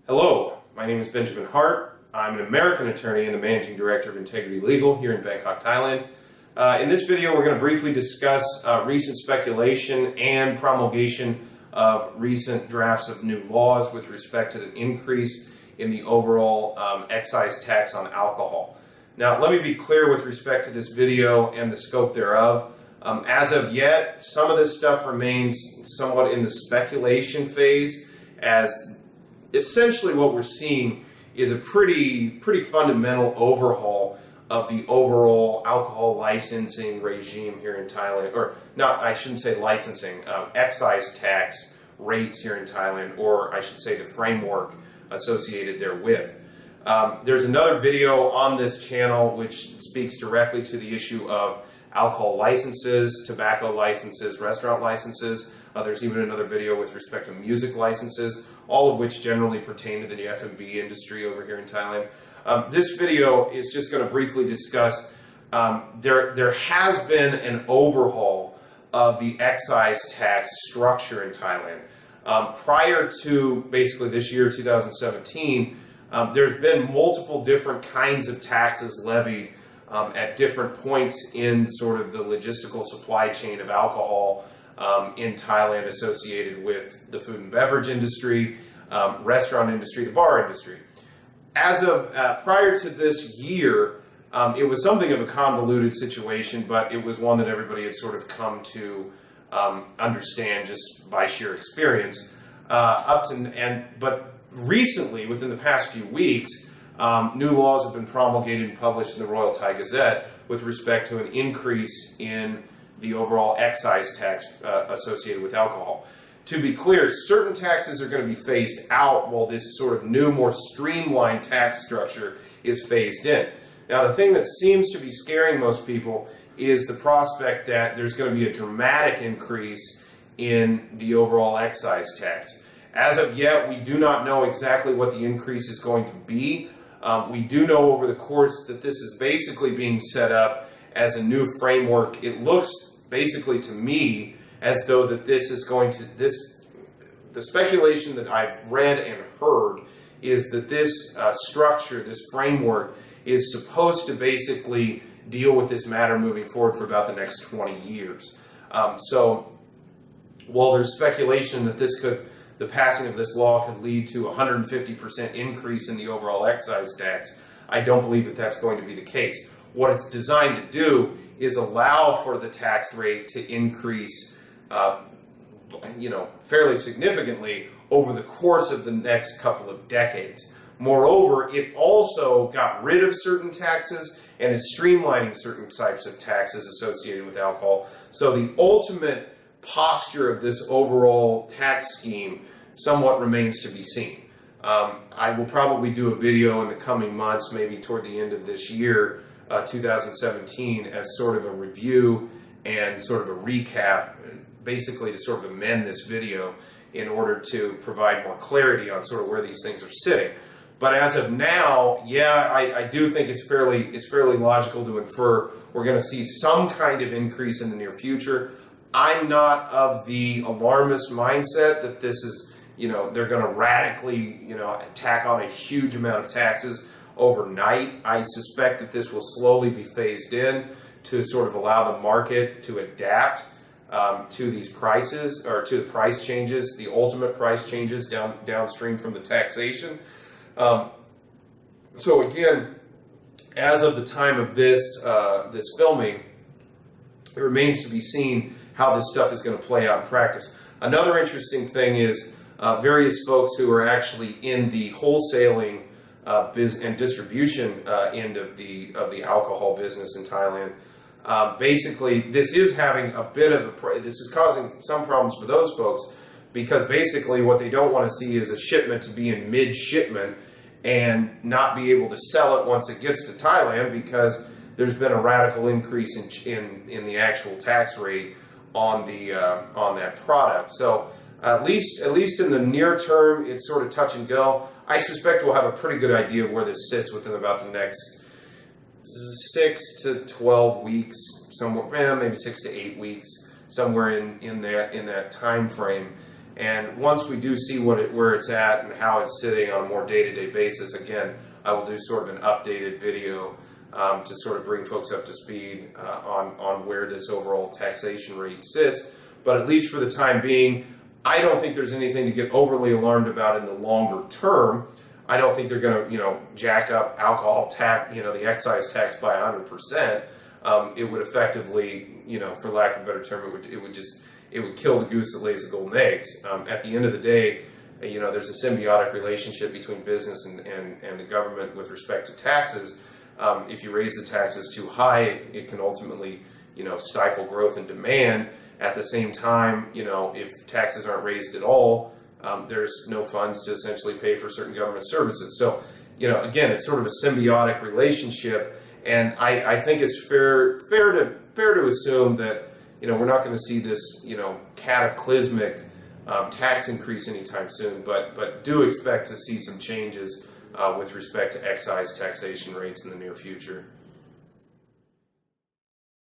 Hello, my name is Benjamin Hart. I'm an American attorney and the Managing Director of Integrity Legal here in Bangkok, Thailand. In this video, we're going to briefly discuss recent speculation and promulgation of recent drafts of new laws with respect to the increase in the overall excise tax on alcohol. Now, let me be clear with respect to this video and the scope thereof. As of yet, some of this stuff remains somewhat in the speculation phase, as essentially what we're seeing is a pretty fundamental overhaul of the overall alcohol licensing regime here in Thailand, or not, I shouldn't say licensing, excise tax rates here in Thailand, or I should say the framework associated therewith. There's another video on this channel which speaks directly to the issue of alcohol licenses, tobacco licenses, restaurant licenses. There's even another video with respect to music licenses, all of which generally pertain to the F&B industry over here in Thailand. This video is just going to briefly discuss, there has been an overhaul of the excise tax structure in Thailand. Prior to basically this year, 2017, there's been multiple different kinds of taxes levied at different points in sort of the logistical supply chain of alcohol in Thailand, associated with the food and beverage industry, restaurant industry, the bar industry. As of prior to this year, it was something of a convoluted situation, but it was one that everybody had sort of come to understand just by sheer experience. But recently, within the past few weeks, new laws have been promulgated and published in the Royal Thai Gazette with respect to an increase in the overall excise tax associated with alcohol. To be clear, certain taxes are going to be phased out while this sort of new, more streamlined tax structure is phased in. Now, the thing that seems to be scaring most people is the prospect that there's going to be a dramatic increase in the overall excise tax. As of yet, we do not know exactly what the increase is going to be. We do know over the course that this is basically being set up as a new framework. It looks basically to me as though that this is going to, the speculation that I've read and heard is that this structure, this framework, is supposed to basically deal with this matter moving forward for about the next 20 years. So while there's speculation that the passing of this law could lead to a 150% increase in the overall excise tax, I don't believe that that's going to be the case. What it's designed to do is allow for the tax rate to increase, fairly significantly over the course of the next couple of decades. Moreover, it also got rid of certain taxes and is streamlining certain types of taxes associated with alcohol. So the ultimate posture of this overall tax scheme somewhat remains to be seen. I will probably do a video in the coming months, maybe toward the end of this year, 2017, as sort of a review and sort of a recap, basically to sort of amend this video in order to provide more clarity on sort of where these things are sitting. But as of now, yeah, I do think it's fairly logical to infer we're going to see some kind of increase in the near future. I'm not of the alarmist mindset that this is, they're going to radically, tack on a huge amount of taxes overnight. I suspect that this will slowly be phased in to sort of allow the market to adapt to these prices, or to the price changes, the ultimate price changes downstream from the taxation. So again, as of the time of this filming, it remains to be seen how this stuff is going to play out in practice. Another interesting thing is various folks who are actually in the wholesaling and distribution end of the alcohol business in Thailand. Basically, this is having a bit of this is causing some problems for those folks, because basically what they don't want to see is a shipment to be in mid-shipment and not be able to sell it once it gets to Thailand, because there's been a radical increase in the actual tax rate on that product. So at least in the near term, it's sort of touch and go. I suspect we'll have a pretty good idea of where this sits within about the next 6 to 12 weeks, somewhere, maybe 6 to 8 weeks, somewhere in that time frame. And once we do see where it's at and how it's sitting on a more day-to-day basis, again, I will do sort of an updated video to sort of bring folks up to speed on where this overall taxation rate sits. But at least for the time being, I don't think there's anything to get overly alarmed about in the longer term. I don't think they're going to, jack up alcohol tax, the excise tax by 100%. It would effectively, for lack of a better term, it would kill the goose that lays the golden eggs. At the end of the day, there's a symbiotic relationship between business and the government with respect to taxes. If you raise the taxes too high, it can ultimately, stifle growth and demand. At the same time, if taxes aren't raised at all, there's no funds to essentially pay for certain government services. So, again, it's sort of a symbiotic relationship, and I think it's fair to assume that we're not going to see this cataclysmic tax increase anytime soon, but do expect to see some changes with respect to excise taxation rates in the near future.